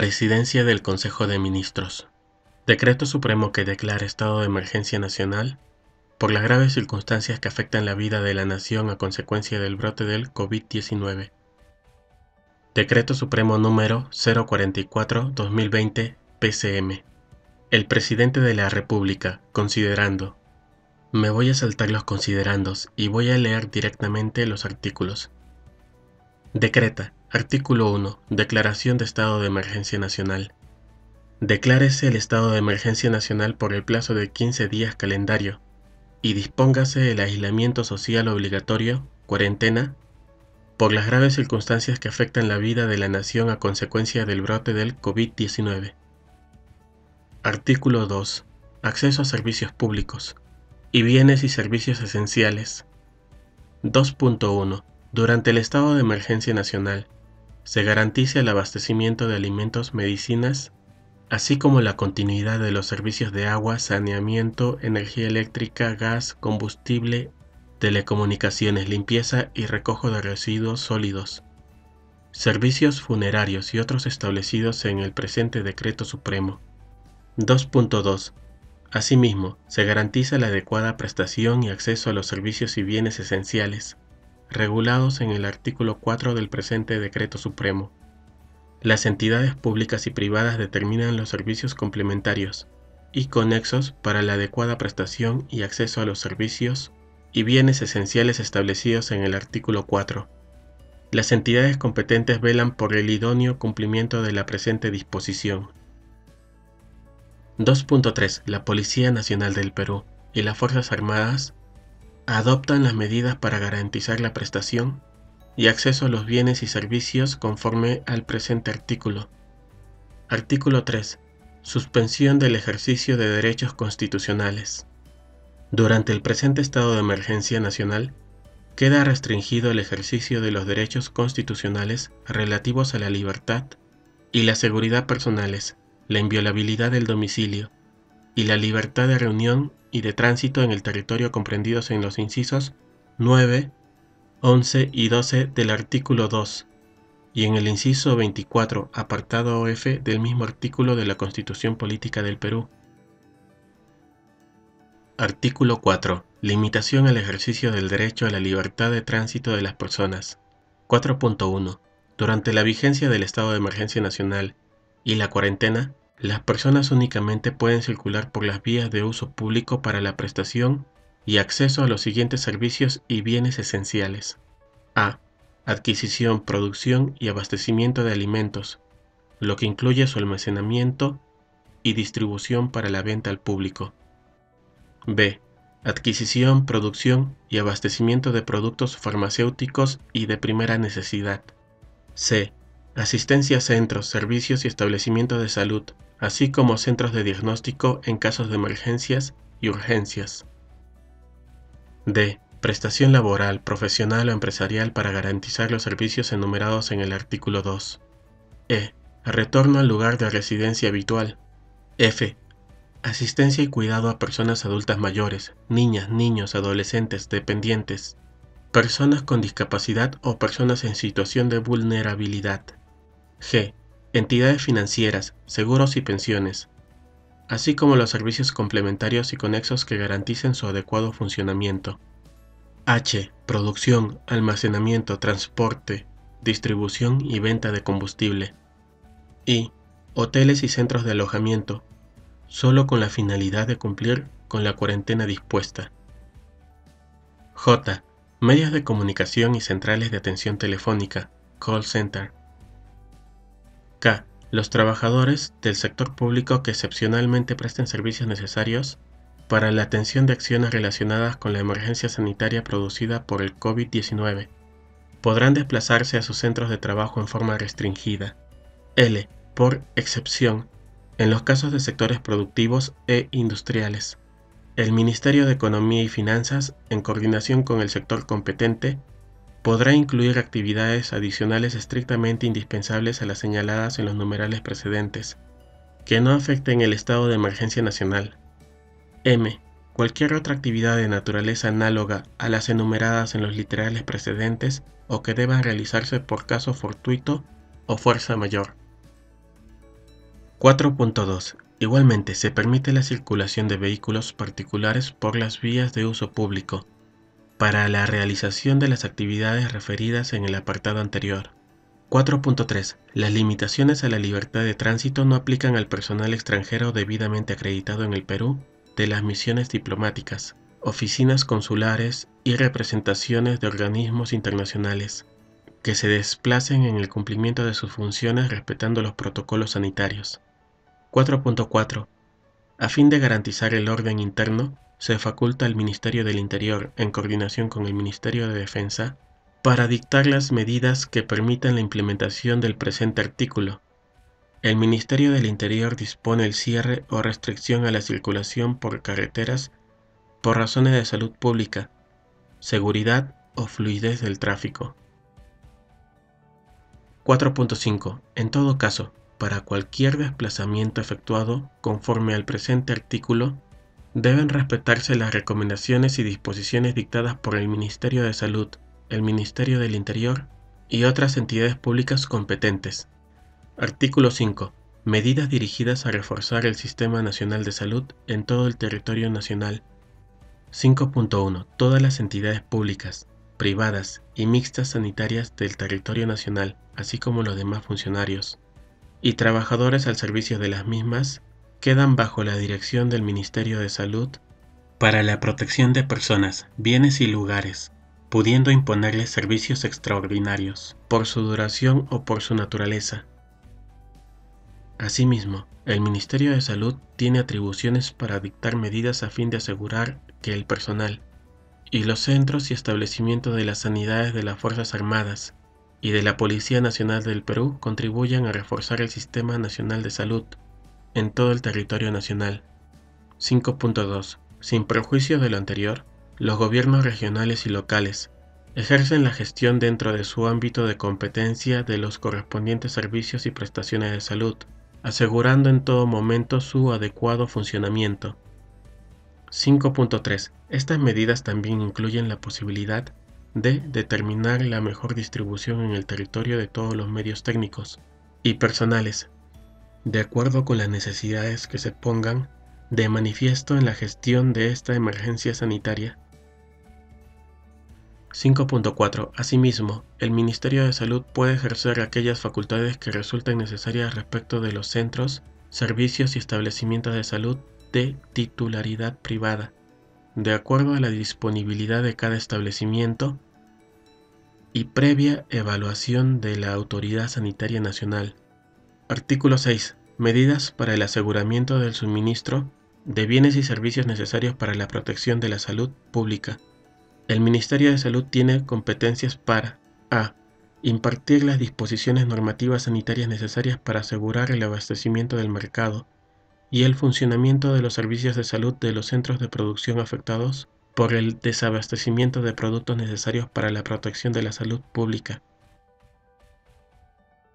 Presidencia del Consejo de Ministros. Decreto Supremo que declara estado de emergencia nacional por las graves circunstancias que afectan la vida de la nación a consecuencia del brote del COVID-19. Decreto Supremo número 044/2020 PCM. El Presidente de la República, considerando. Me voy a saltar los considerandos y voy a leer directamente los artículos. Decreta. Artículo 1. Declaración de estado de emergencia nacional. Declárese el estado de emergencia nacional por el plazo de 15 días calendario y dispóngase el aislamiento social obligatorio, cuarentena, por las graves circunstancias que afectan la vida de la nación a consecuencia del brote del COVID-19. Artículo 2. Acceso a servicios públicos y bienes y servicios esenciales. 2.1. Durante el estado de emergencia nacional, se garantiza el abastecimiento de alimentos, medicinas, así como la continuidad de los servicios de agua, saneamiento, energía eléctrica, gas, combustible, telecomunicaciones, limpieza y recojo de residuos sólidos, servicios funerarios y otros establecidos en el presente Decreto Supremo. 2.2. Asimismo, se garantiza la adecuada prestación y acceso a los servicios y bienes esenciales, regulados en el artículo 4 del presente Decreto Supremo. Las entidades públicas y privadas determinan los servicios complementarios y conexos para la adecuada prestación y acceso a los servicios y bienes esenciales establecidos en el artículo 4. Las entidades competentes velan por el idóneo cumplimiento de la presente disposición. 2.3. La Policía Nacional del Perú y las Fuerzas Armadas adoptan las medidas para garantizar la prestación y acceso a los bienes y servicios conforme al presente artículo. Artículo 3. Suspensión del ejercicio de derechos constitucionales. Durante el presente estado de emergencia nacional, queda restringido el ejercicio de los derechos constitucionales relativos a la libertad y la seguridad personales, la inviolabilidad del domicilio y la libertad de reunión y de tránsito en el territorio comprendidos en los incisos 9, 11 y 12 del artículo 2 y en el inciso 24, apartado F del mismo artículo de la Constitución Política del Perú. Artículo 4. Limitación al ejercicio del derecho a la libertad de tránsito de las personas. 4.1. Durante la vigencia del estado de emergencia nacional y la cuarentena, las personas únicamente pueden circular por las vías de uso público para la prestación y acceso a los siguientes servicios y bienes esenciales. A. Adquisición, producción y abastecimiento de alimentos, lo que incluye su almacenamiento y distribución para la venta al público. B. Adquisición, producción y abastecimiento de productos farmacéuticos y de primera necesidad. C. Asistencia a centros, servicios y establecimientos de salud, así como centros de diagnóstico en casos de emergencias y urgencias. D. Prestación laboral, profesional o empresarial para garantizar los servicios enumerados en el artículo 2. E. Retorno al lugar de residencia habitual. F. Asistencia y cuidado a personas adultas mayores, niñas, niños, adolescentes, dependientes, personas con discapacidad o personas en situación de vulnerabilidad. G. Entidades financieras, seguros y pensiones, así como los servicios complementarios y conexos que garanticen su adecuado funcionamiento. H. Producción, almacenamiento, transporte, distribución y venta de combustible. I. Hoteles y centros de alojamiento, solo con la finalidad de cumplir con la cuarentena dispuesta. J. Medios de comunicación y centrales de atención telefónica, call center. K. Los trabajadores del sector público que excepcionalmente presten servicios necesarios para la atención de acciones relacionadas con la emergencia sanitaria producida por el COVID-19 podrán desplazarse a sus centros de trabajo en forma restringida. L. Por excepción, en los casos de sectores productivos e industriales, el Ministerio de Economía y Finanzas, en coordinación con el sector competente, podrá incluir actividades adicionales estrictamente indispensables a las señaladas en los numerales precedentes, que no afecten el estado de emergencia nacional. M. Cualquier otra actividad de naturaleza análoga a las enumeradas en los literales precedentes o que deban realizarse por caso fortuito o fuerza mayor. 4.2. Igualmente, se permite la circulación de vehículos particulares por las vías de uso público, para la realización de las actividades referidas en el apartado anterior. 4.3. Las limitaciones a la libertad de tránsito no aplican al personal extranjero debidamente acreditado en el Perú de las misiones diplomáticas, oficinas consulares y representaciones de organismos internacionales, que se desplacen en el cumplimiento de sus funciones respetando los protocolos sanitarios. 4.4. A fin de garantizar el orden interno, se faculta al Ministerio del Interior, en coordinación con el Ministerio de Defensa, para dictar las medidas que permitan la implementación del presente artículo. El Ministerio del Interior dispone el cierre o restricción a la circulación por carreteras por razones de salud pública, seguridad o fluidez del tráfico. 4.5. En todo caso, para cualquier desplazamiento efectuado conforme al presente artículo, deben respetarse las recomendaciones y disposiciones dictadas por el Ministerio de Salud, el Ministerio del Interior y otras entidades públicas competentes. Artículo 5. Medidas dirigidas a reforzar el Sistema Nacional de Salud en todo el territorio nacional. 5.1. Todas las entidades públicas, privadas y mixtas sanitarias del territorio nacional, así como los demás funcionarios y trabajadores al servicio de las mismas, quedan bajo la dirección del Ministerio de Salud para la protección de personas, bienes y lugares, pudiendo imponerles servicios extraordinarios, por su duración o por su naturaleza. Asimismo, el Ministerio de Salud tiene atribuciones para dictar medidas a fin de asegurar que el personal y los centros y establecimientos de las sanidades de las Fuerzas Armadas y de la Policía Nacional del Perú contribuyan a reforzar el Sistema Nacional de Salud en todo el territorio nacional. 5.2. Sin perjuicio de lo anterior, los gobiernos regionales y locales ejercen la gestión dentro de su ámbito de competencia de los correspondientes servicios y prestaciones de salud, asegurando en todo momento su adecuado funcionamiento. 5.3. Estas medidas también incluyen la posibilidad de determinar la mejor distribución en el territorio de todos los medios técnicos y personales, de acuerdo con las necesidades que se pongan de manifiesto en la gestión de esta emergencia sanitaria. 5.4. Asimismo, el Ministerio de Salud puede ejercer aquellas facultades que resulten necesarias respecto de los centros, servicios y establecimientos de salud de titularidad privada, de acuerdo a la disponibilidad de cada establecimiento y previa evaluación de la Autoridad Sanitaria Nacional. Artículo 6. Medidas para el aseguramiento del suministro de bienes y servicios necesarios para la protección de la salud pública. El Ministerio de Salud tiene competencias para a. Impartir las disposiciones normativas sanitarias necesarias para asegurar el abastecimiento del mercado y el funcionamiento de los servicios de salud de los centros de producción afectados por el desabastecimiento de productos necesarios para la protección de la salud pública.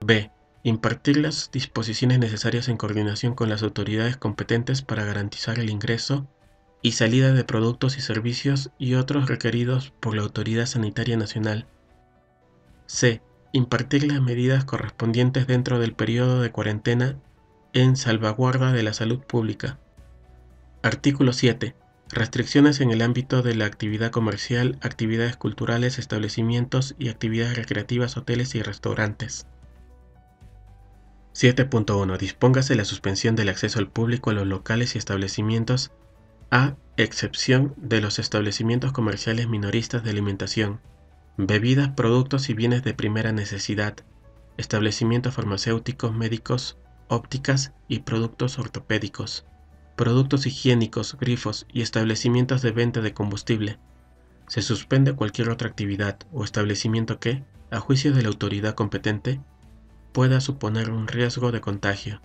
b. Impartir las disposiciones necesarias en coordinación con las autoridades competentes para garantizar el ingreso y salida de productos y servicios y otros requeridos por la Autoridad Sanitaria Nacional. c. Impartir las medidas correspondientes dentro del periodo de cuarentena en salvaguarda de la salud pública. Artículo 7. Restricciones en el ámbito de la actividad comercial, actividades culturales, establecimientos y actividades recreativas, hoteles y restaurantes. 7.1. Dispóngase la suspensión del acceso al público a los locales y establecimientos, a excepción de los establecimientos comerciales minoristas de alimentación, bebidas, productos y bienes de primera necesidad, establecimientos farmacéuticos, médicos, ópticas y productos ortopédicos, productos higiénicos, grifos y establecimientos de venta de combustible. Se suspende cualquier otra actividad o establecimiento que, a juicio de la autoridad competente, pueda suponer un riesgo de contagio.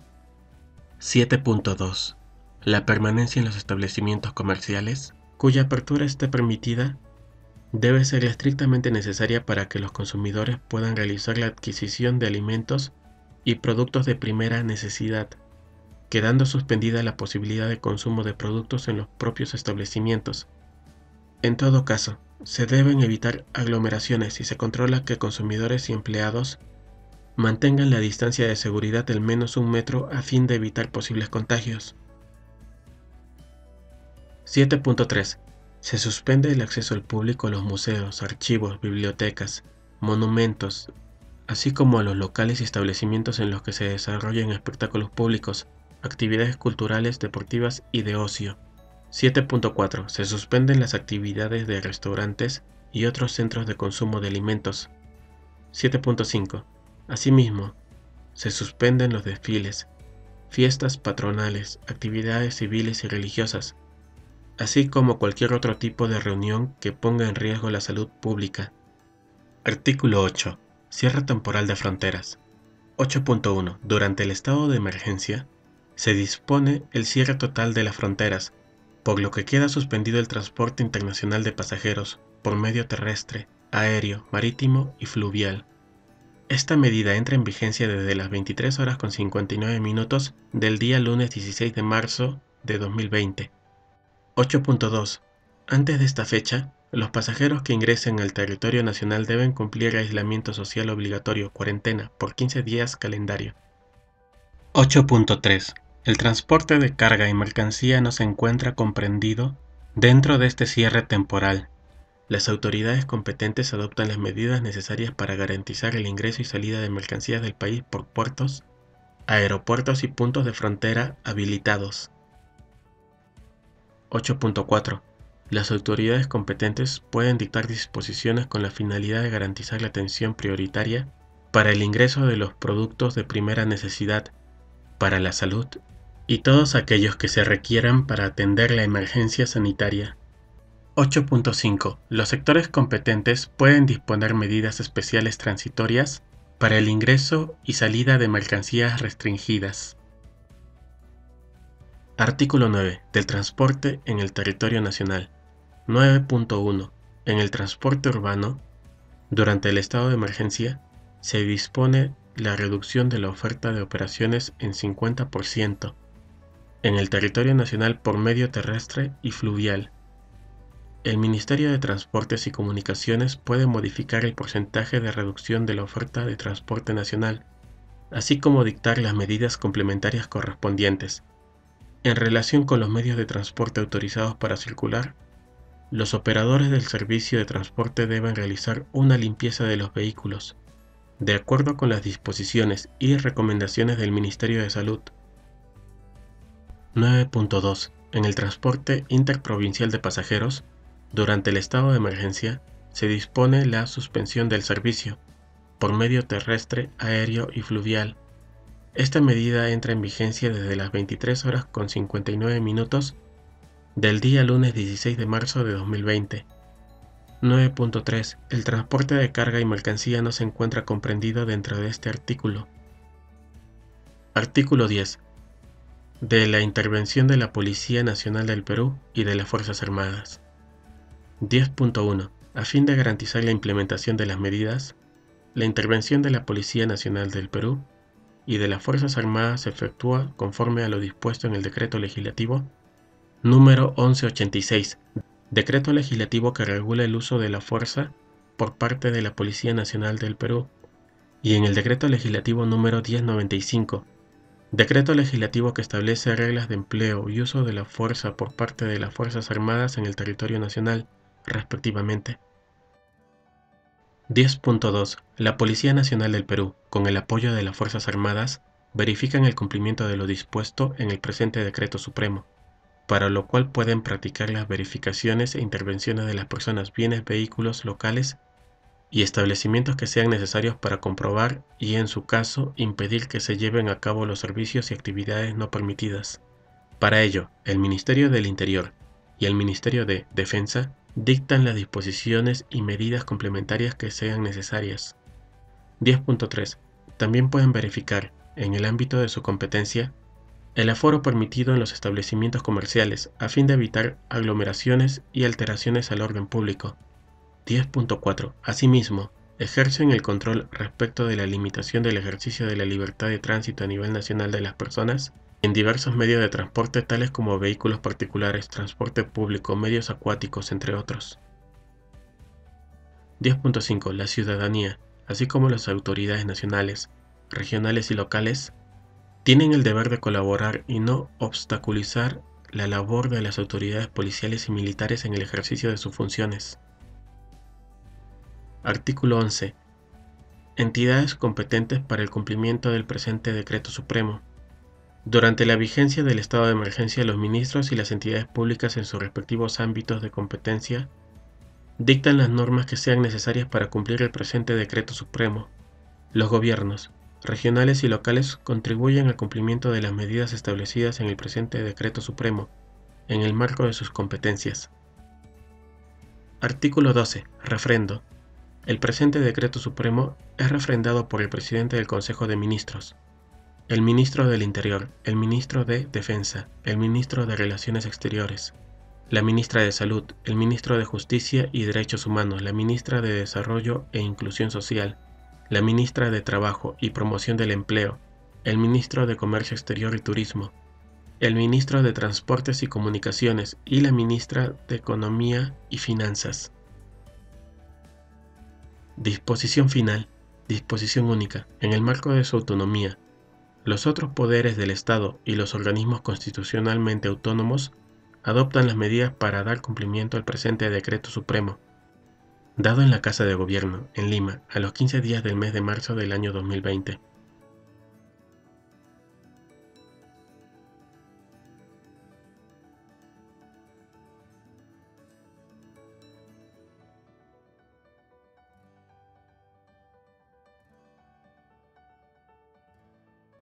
7.2. La permanencia en los establecimientos comerciales, cuya apertura esté permitida, debe ser estrictamente necesaria para que los consumidores puedan realizar la adquisición de alimentos y productos de primera necesidad, quedando suspendida la posibilidad de consumo de productos en los propios establecimientos. En todo caso, se deben evitar aglomeraciones y se controla que consumidores y empleados Mantengan la distancia de seguridad del menos 1 metro a fin de evitar posibles contagios. 7.3. Se suspende el acceso al público a los museos, archivos, bibliotecas, monumentos, así como a los locales y establecimientos en los que se desarrollen espectáculos públicos, actividades culturales, deportivas y de ocio. 7.4. Se suspenden las actividades de restaurantes y otros centros de consumo de alimentos. 7.5. Asimismo, se suspenden los desfiles, fiestas patronales, actividades civiles y religiosas, así como cualquier otro tipo de reunión que ponga en riesgo la salud pública. Artículo 8. Cierre temporal de fronteras. 8.1. Durante el estado de emergencia, se dispone el cierre total de las fronteras, por lo que queda suspendido el transporte internacional de pasajeros por medio terrestre, aéreo, marítimo y fluvial. Esta medida entra en vigencia desde las 23:59 del día lunes 16 de marzo de 2020. 8.2. Antes de esta fecha, los pasajeros que ingresen al territorio nacional deben cumplir aislamiento social obligatorio, cuarentena, por 15 días calendario. 8.3. El transporte de carga y mercancía no se encuentra comprendido dentro de este cierre temporal. Las autoridades competentes adoptan las medidas necesarias para garantizar el ingreso y salida de mercancías del país por puertos, aeropuertos y puntos de frontera habilitados. 8.4. Las autoridades competentes pueden dictar disposiciones con la finalidad de garantizar la atención prioritaria para el ingreso de los productos de primera necesidad, para la salud y todos aquellos que se requieran para atender la emergencia sanitaria. 8.5. Los sectores competentes pueden disponer medidas especiales transitorias para el ingreso y salida de mercancías restringidas. Artículo 9. Del transporte en el territorio nacional. 9.1. En el transporte urbano, durante el estado de emergencia, se dispone la reducción de la oferta de operaciones en 50% en el territorio nacional por medio terrestre y fluvial. El Ministerio de Transportes y Comunicaciones puede modificar el porcentaje de reducción de la oferta de transporte nacional, así como dictar las medidas complementarias correspondientes. En relación con los medios de transporte autorizados para circular, los operadores del servicio de transporte deben realizar una limpieza de los vehículos, de acuerdo con las disposiciones y recomendaciones del Ministerio de Salud. 9.2. En el transporte interprovincial de pasajeros, durante el estado de emergencia, se dispone la suspensión del servicio, por medio terrestre, aéreo y fluvial. Esta medida entra en vigencia desde las 23:59 del día lunes 16 de marzo de 2020. 9.3. El transporte de carga y mercancía no se encuentra comprendido dentro de este artículo. Artículo 10. De la intervención de la Policía Nacional del Perú y de las Fuerzas Armadas. 10.1. A fin de garantizar la implementación de las medidas, la intervención de la Policía Nacional del Perú y de las Fuerzas Armadas se efectúa conforme a lo dispuesto en el Decreto Legislativo número 1186, decreto legislativo que regula el uso de la fuerza por parte de la Policía Nacional del Perú, y en el Decreto Legislativo número 1095, decreto legislativo que establece reglas de empleo y uso de la fuerza por parte de las Fuerzas Armadas en el territorio nacional, respectivamente. 10.2. La Policía Nacional del Perú, con el apoyo de las Fuerzas Armadas, verifican el cumplimiento de lo dispuesto en el presente Decreto Supremo, para lo cual pueden practicar las verificaciones e intervenciones de las personas, bienes, vehículos, locales y establecimientos que sean necesarios para comprobar y, en su caso, impedir que se lleven a cabo los servicios y actividades no permitidas. Para ello, el Ministerio del Interior y el Ministerio de Defensa dictan las disposiciones y medidas complementarias que sean necesarias. 10.3. También pueden verificar, en el ámbito de su competencia, el aforo permitido en los establecimientos comerciales a fin de evitar aglomeraciones y alteraciones al orden público. 10.4. Asimismo, ejercen el control respecto de la limitación del ejercicio de la libertad de tránsito a nivel nacional de las personas en diversos medios de transporte tales como vehículos particulares, transporte público, medios acuáticos, entre otros. 10.5. La ciudadanía, así como las autoridades nacionales, regionales y locales tienen el deber de colaborar y no obstaculizar la labor de las autoridades policiales y militares en el ejercicio de sus funciones. Artículo 11. Entidades competentes para el cumplimiento del presente Decreto Supremo. Durante la vigencia del estado de emergencia, los ministros y las entidades públicas en sus respectivos ámbitos de competencia dictan las normas que sean necesarias para cumplir el presente Decreto Supremo. Los gobiernos regionales y locales contribuyen al cumplimiento de las medidas establecidas en el presente Decreto Supremo, en el marco de sus competencias. Artículo 12. Refrendo. El presente Decreto Supremo es refrendado por el Presidente del Consejo de Ministros, el Ministro del Interior, el Ministro de Defensa, el Ministro de Relaciones Exteriores, la Ministra de Salud, el Ministro de Justicia y Derechos Humanos, la Ministra de Desarrollo e Inclusión Social, la Ministra de Trabajo y Promoción del Empleo, el Ministro de Comercio Exterior y Turismo, el Ministro de Transportes y Comunicaciones y la Ministra de Economía y Finanzas. Disposición final. Disposición única. En el marco de su autonomía, los otros poderes del Estado y los organismos constitucionalmente autónomos adoptan las medidas para dar cumplimiento al presente Decreto Supremo, dado en la Casa de Gobierno, en Lima, a los 15 días del mes de marzo del año 2020.